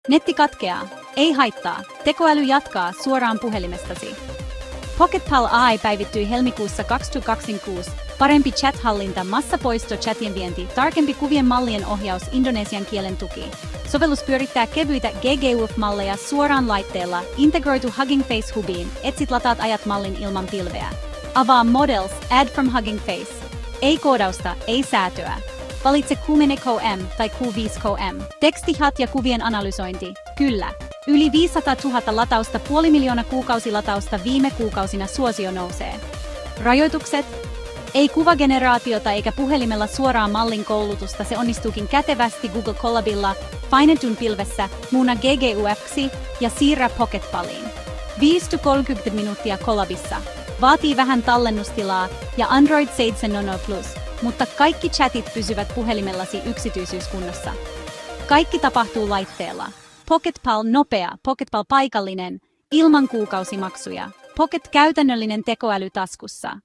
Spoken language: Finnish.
Netti katkeaa. Ei haittaa. Tekoäly jatkaa suoraan puhelimestasi. PocketPal AI päivittyi helmikuussa 2026. Parempi chat-hallinta, massapoisto, chatien vienti, tarkempi kuvien mallien ohjaus, indonesian kielen tuki. Sovellus pyörittää kevyitä GGUF-malleja suoraan laitteella, integroitu Hugging Face Hubiin, etsit lataat ajat mallin ilman pilveä. Avaa Models, Add from Hugging Face. Ei koodausta, ei säätöä. Valitse Q10 tai Q5 Tekstihat ja kuvien analysointi. Kyllä. Yli 500 000 latausta, 500 000 kuukausilatausta viime kuukausina suosio nousee. Rajoitukset? Ei kuvageneraatiota eikä puhelimella suoraan mallin koulutusta, se onnistuukin kätevästi Google Colabilla, painetun pilvessä, muuna GGUFksi ja siirrä PocketPaliin. 5-30 minuuttia Colabissa. Vaatii vähän tallennustilaa ja Android 7 Plus, mutta kaikki chatit pysyvät puhelimellasi yksityisyyskunnossa. Kaikki tapahtuu laitteella. PocketPal nopea, PocketPal paikallinen, ilman kuukausimaksuja. Pocket käytännöllinen tekoäly taskussa.